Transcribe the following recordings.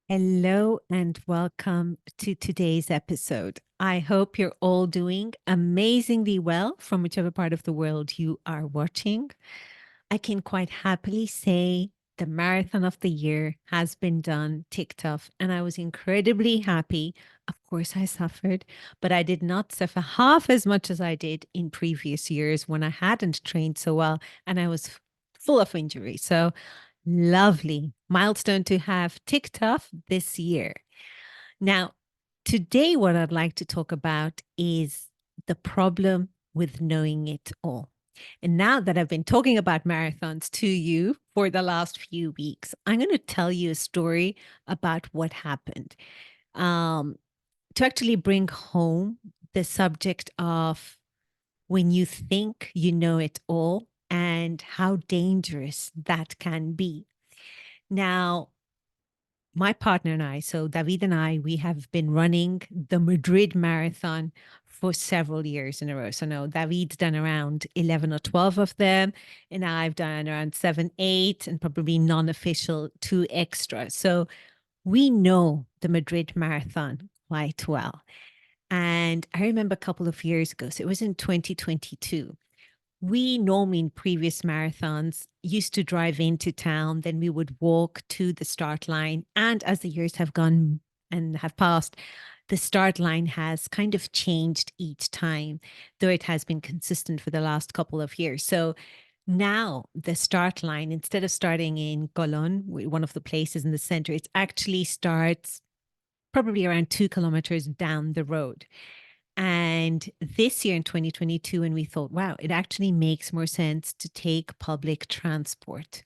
Hello and welcome to today's episode. I hope you're all doing amazingly well from whichever part of the world you are watching. I can quite happily say the marathon of the year has been done, ticked off, and I was incredibly happy. Of course, I suffered, but I did not suffer half as much as I did in previous years when I hadn't trained so well and I was full of injury. So lovely milestone to have ticked off this year. Now, today, what I'd like to talk about is the problem with knowing it all. And now that I've been talking about marathons to you for the last few weeks, I'm going to tell you a story about what happened to actually bring home the subject of when you think you know it all and how dangerous that can be. Now, my partner and I, so David and I, we have been running the Madrid Marathon for several years in a row. So, no, David's done around 11 or 12 of them, and I've done around 7, 8, and probably non official 2 extra. So, we know the Madrid Marathon quite well. And I remember a couple of years ago, so it was in 2022, we normally in previous marathons used to drive into town, then we would walk to the start line. And as the years have gone and have passed, the start line has kind of changed each time, though it has been consistent for the last couple of years. So now the start line, instead of starting in Colon, one of the places in the center, it actually starts probably around 2 kilometers down the road. And this year in 2022, and we thought, wow, it actually makes more sense to take public transport.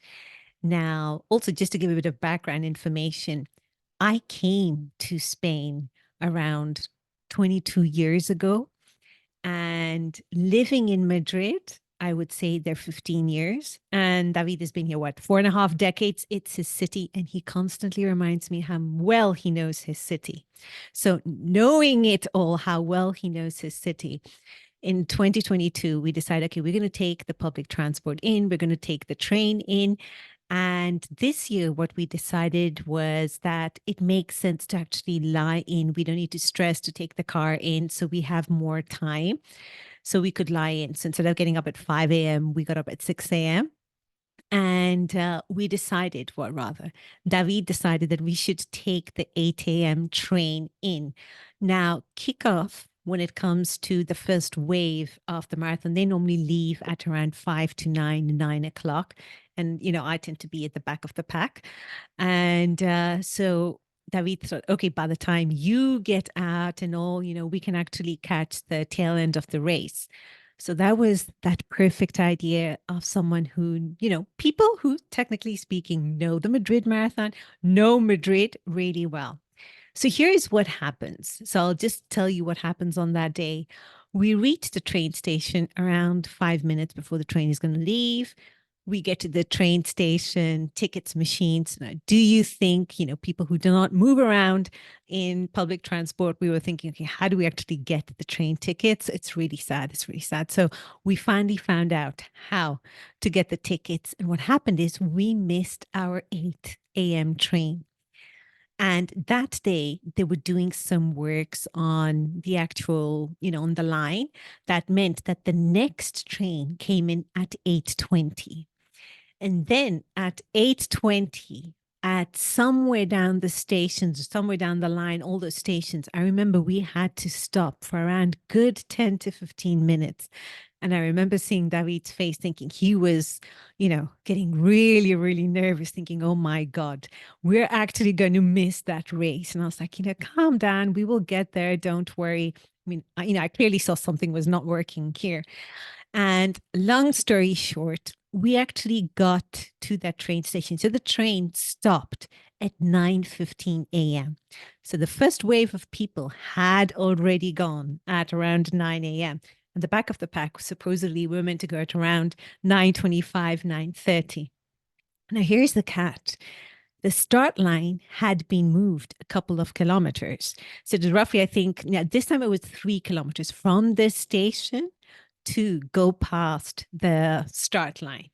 Now, also, just to give a bit of background information, I came to Spain around 22 years ago and living in Madrid, I would say they're 15 years. And David has been here, what, 4.5 decades? It's his city. And he constantly reminds me how well he knows his city. So, knowing it all, how well he knows his city. In 2022, we decided, okay, we're going to take the public transport in, we're going to take the train in. And this year, what we decided was that it makes sense to actually lie in. We don't need to stress to take the car in. So we have more time. So we could lie in. So instead of getting up at 5 a.m., we got up at 6 a.m. And we decided, what rather, David decided that we should take the 8 a.m. train in. Now, kickoff, when it comes to the first wave of the marathon, they normally leave at around 5 to 9, 9 o'clock. And, I tend to be at the back of the pack. And so David thought, okay, by the time you get out and all, we can actually catch the tail end of the race. So that was that perfect idea of someone who, people who technically speaking know the Madrid Marathon, know Madrid really well. So here's what happens. So I'll just tell you what happens on that day. We reach the train station around 5 minutes before the train is going to leave. We get to the train station, tickets machines. Now, do you think, people who do not move around in public transport, we were thinking, okay, how do we actually get the train tickets? It's really sad. It's really sad. So we finally found out how to get the tickets. And what happened is we missed our 8 a.m. train. And that day, they were doing some works on the actual, on the line. That meant that the next train came in at 8:20. And then at 8:20, at somewhere down the stations, somewhere down the line, all those stations, I remember we had to stop for around good 10 to 15 minutes. And I remember seeing David's face thinking he was, getting really, really nervous, thinking, oh my God, we're actually going to miss that race. And I was like, calm down. We will get there. Don't worry. I mean, I clearly saw something was not working here. And long story short, we actually got to that train station. So the train stopped at 9:15 a.m. So the first wave of people had already gone at around 9 a.m. And the back of the pack supposedly were meant to go at around 9:25, 9:30. Now here's the catch. The start line had been moved a couple of kilometers. So it was roughly, I think, this time it was 3 kilometers from the station to go past the start line.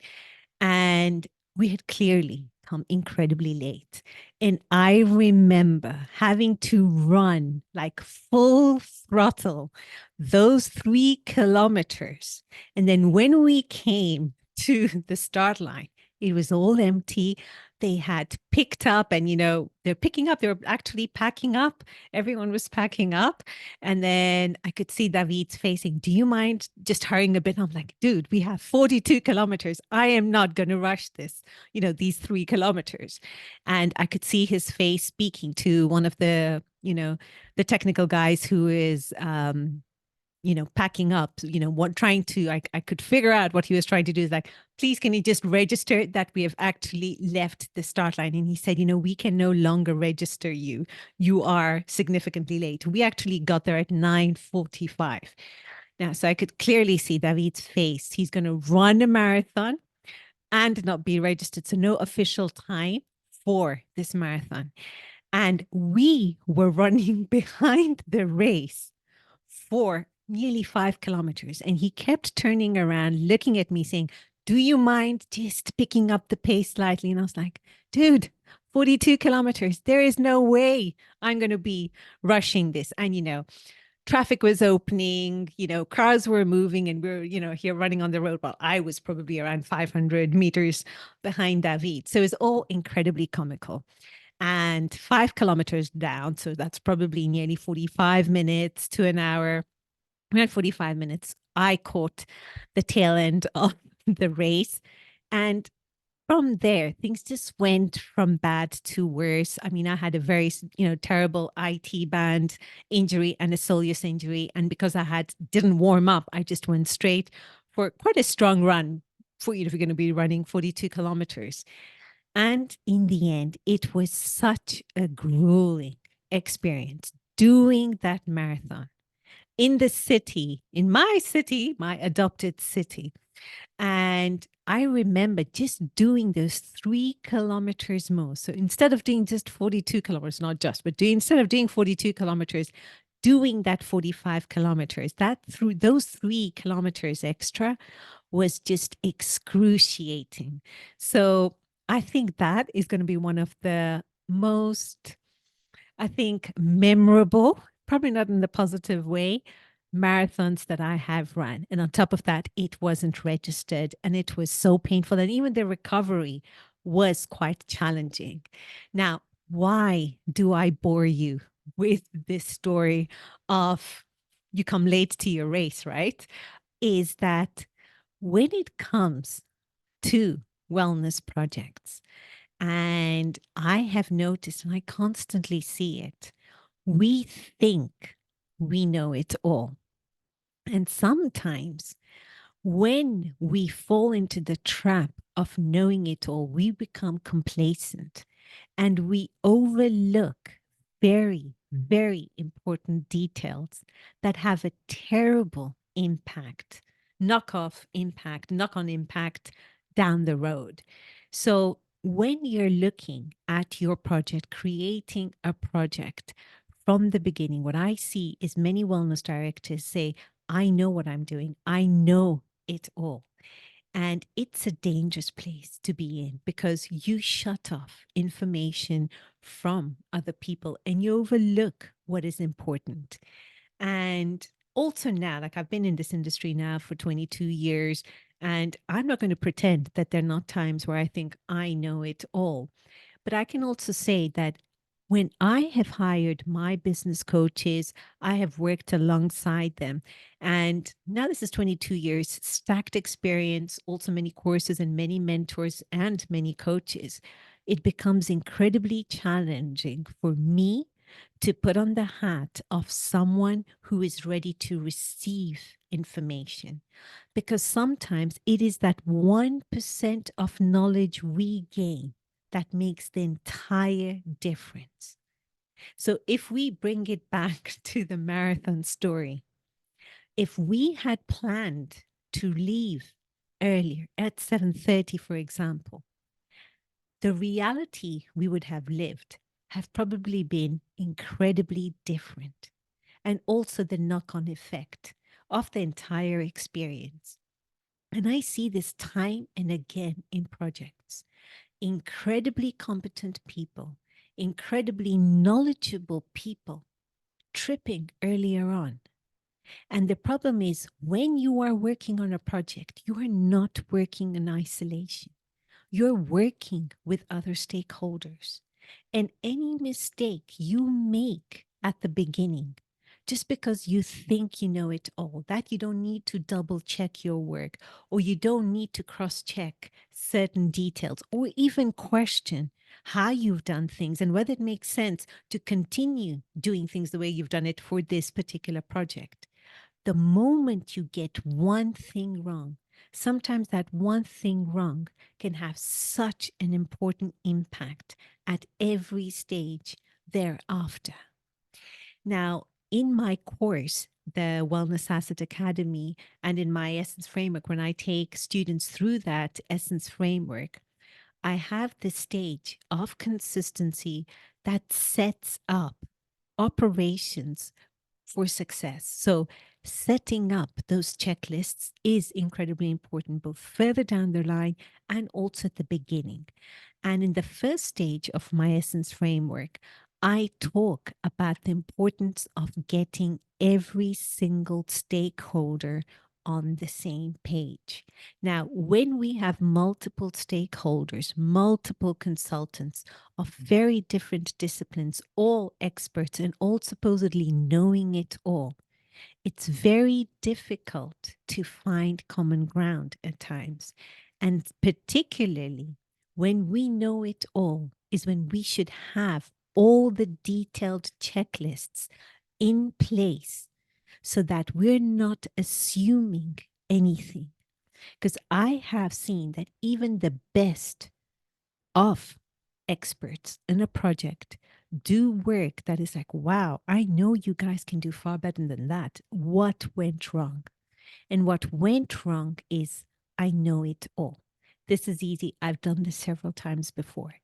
And we had clearly become incredibly late. And I remember having to run like full throttle those 3 kilometers. And then when we came to the start line, it was all empty. They had picked up, and they're picking up, they were actually packing up. Everyone was packing up. And then I could see David's facing, do you mind just hurrying a bit? I'm like, dude, we have 42 kilometers. I am not going to rush this, these 3 kilometers. And I could see his face speaking to one of the technical guys who is, packing up, what trying to, I could figure out what he was trying to do is like, please, can you just register that we have actually left the start line? And he said, we can no longer register you. You are significantly late. We actually got there at 9:45. Now, so I could clearly see David's face. He's going to run a marathon and not be registered. So no official time for this marathon. And we were running behind the race for nearly 5 kilometers. And he kept turning around, looking at me, saying, do you mind just picking up the pace slightly? And I was like, dude, 42 kilometers. There is no way I'm going to be rushing this. And, traffic was opening, cars were moving, and we're, here running on the road. Well, I was probably around 500 meters behind David. So it's all incredibly comical. And 5 kilometers down, so that's probably nearly 45 minutes to an hour. Around 45 minutes, I caught the tail end of the race. And from there, things just went from bad to worse. I mean, I had a very, terrible IT band injury and a soleus injury. And because didn't warm up, I just went straight for quite a strong run for, if you're going to be running 42 kilometers. And in the end, it was such a grueling experience doing that marathon in the city, in my city, my adopted city. And I remember just doing those 3 kilometers more. So instead of doing just 42 kilometers, not just, but instead of doing 42 kilometers, doing that 45 kilometers, that through those 3 kilometers extra was just excruciating. So I think that is going to be one of the most, I think, memorable, probably not in the positive way, marathons that I have run. And on top of that, it wasn't registered and it was so painful. And even the recovery was quite challenging. Now, why do I bore you with this story of you come late to your race, right? Is that when it comes to wellness projects, and I have noticed, and I constantly see it, we think we know it all. And sometimes when we fall into the trap of knowing it all, we become complacent and we overlook very, very important details that have a terrible impact, knock on impact down the road. So when you're looking at your project, creating a project from the beginning, what I see is many wellness directors say, I know what I'm doing. I know it all. And it's a dangerous place to be in because you shut off information from other people and you overlook what is important. And also now, like I've been in this industry now for 22 years, and I'm not going to pretend that there are not times where I think I know it all. But I can also say that when I have hired my business coaches, I have worked alongside them. And now this is 22 years, stacked experience, also many courses and many mentors and many coaches. It becomes incredibly challenging for me to put on the hat of someone who is ready to receive information. Because sometimes it is that 1% of knowledge we gain that makes the entire difference. So if we bring it back to the marathon story, if we had planned to leave earlier at 7:30, for example, the reality we would have lived have probably been incredibly different. And also the knock-on effect of the entire experience. And I see this time and again in projects. incredibly competent people, incredibly knowledgeable people tripping earlier on. And the problem is when you are working on a project, you are not working in isolation. You're working with other stakeholders. And any mistake you make at the beginning, just because you think you know it all, that you don't need to double check your work, or you don't need to cross check certain details, or even question how you've done things and whether it makes sense to continue doing things the way you've done it for this particular project. The moment you get one thing wrong, sometimes that one thing wrong can have such an important impact at every stage thereafter. Now, in my course, the Wellness Asset Academy, and in my Essence Framework, when I take students through that Essence Framework, I have the stage of consistency that sets up operations for success. So, setting up those checklists is incredibly important, both further down the line and also at the beginning. And in the first stage of my Essence Framework, I talk about the importance of getting every single stakeholder on the same page. Now, when we have multiple stakeholders, multiple consultants of very different disciplines, all experts and all supposedly knowing it all, it's very difficult to find common ground at times. And particularly when we know it all, is when we should have all the detailed checklists in place so that we're not assuming anything. Because I have seen that even the best of experts in a project do work that is like, wow, I know you guys can do far better than that. What went wrong? And what went wrong is, I know it all. This is easy. I've done this several times before.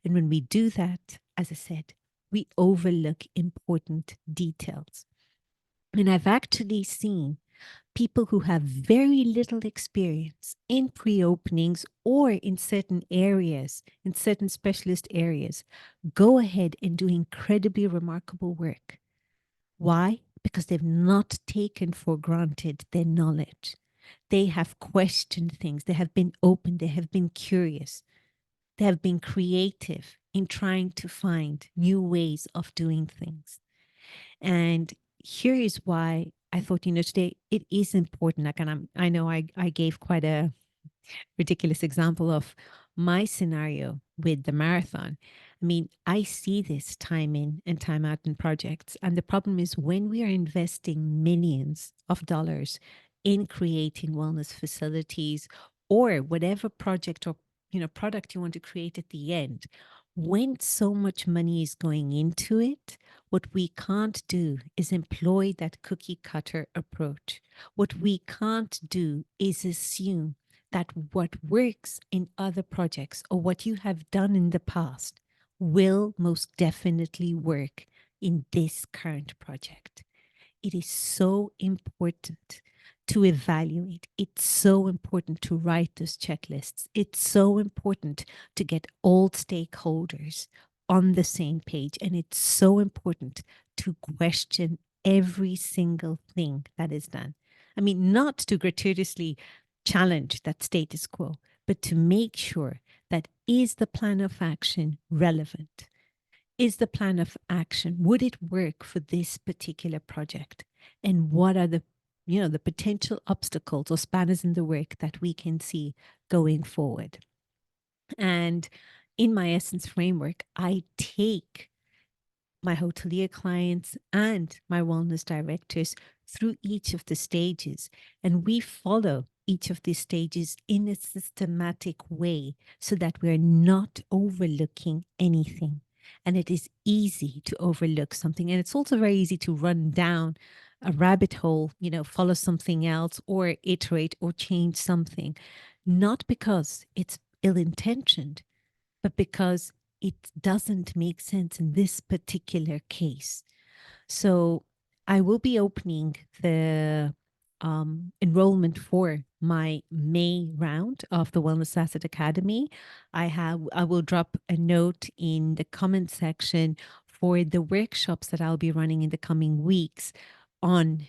And when we do that, as I said, we overlook important details. And I've actually seen people who have very little experience in pre openings or in certain areas, in certain specialist areas, go ahead and do incredibly remarkable work. Why? Because they've not taken for granted their knowledge. They have questioned things, they have been open, they have been curious, they have been creative in trying to find new ways of doing things. And here is why I thought, today it is important. Like, and I know I gave quite a ridiculous example of my scenario with the marathon. I mean, I see this time in and time out in projects. And the problem is when we are investing millions of dollars in creating wellness facilities or whatever project or product you want to create at the end, when so much money is going into it, what we can't do is employ that cookie cutter approach. What we can't do is assume that what works in other projects or what you have done in the past will most definitely work in this current project. It is so important to evaluate. It's so important to write those checklists. It's so important to get all stakeholders on the same page. And it's so important to question every single thing that is done. I mean, not to gratuitously challenge that status quo, but to make sure that is the plan of action relevant? Is the plan of action, would it work for this particular project? And what are the potential obstacles or spanners in the work that we can see going forward? And in my Essence Framework, I take my hotelier clients and my wellness directors through each of the stages. And we follow each of these stages in a systematic way so that we're not overlooking anything. And it is easy to overlook something. And it's also very easy to run down a rabbit hole, follow something else or iterate or change something, not because it's ill intentioned, but because it doesn't make sense in this particular case. So I will be opening the enrollment for my May round of the Wellness Asset Academy. I will drop a note in the comment section for the workshops that I'll be running in the coming weeks on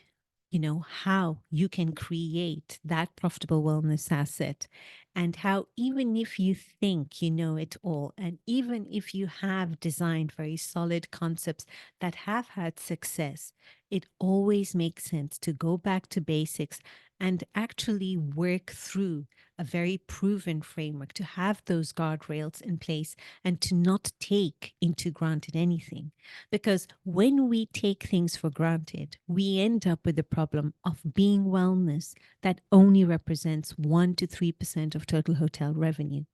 how you can create that profitable wellness asset, and how even if you think you know it all, and even if you have designed very solid concepts that have had success, it always makes sense to go back to basics and actually work through a very proven framework, to have those guardrails in place and to not take into granted anything. Because when we take things for granted, we end up with the problem of being wellness that only represents 1 to 3% of total hotel revenue,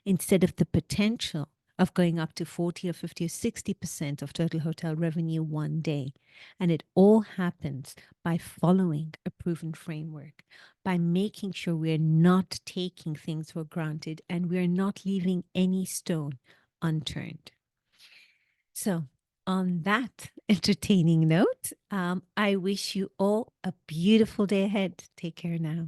instead of the potential of going up to 40 or 50 or 60% of total hotel revenue one day. And it all happens by following a proven framework, by making sure we're not taking things for granted and we're not leaving any stone unturned. So, on that entertaining note, I wish you all a beautiful day ahead. Take care now.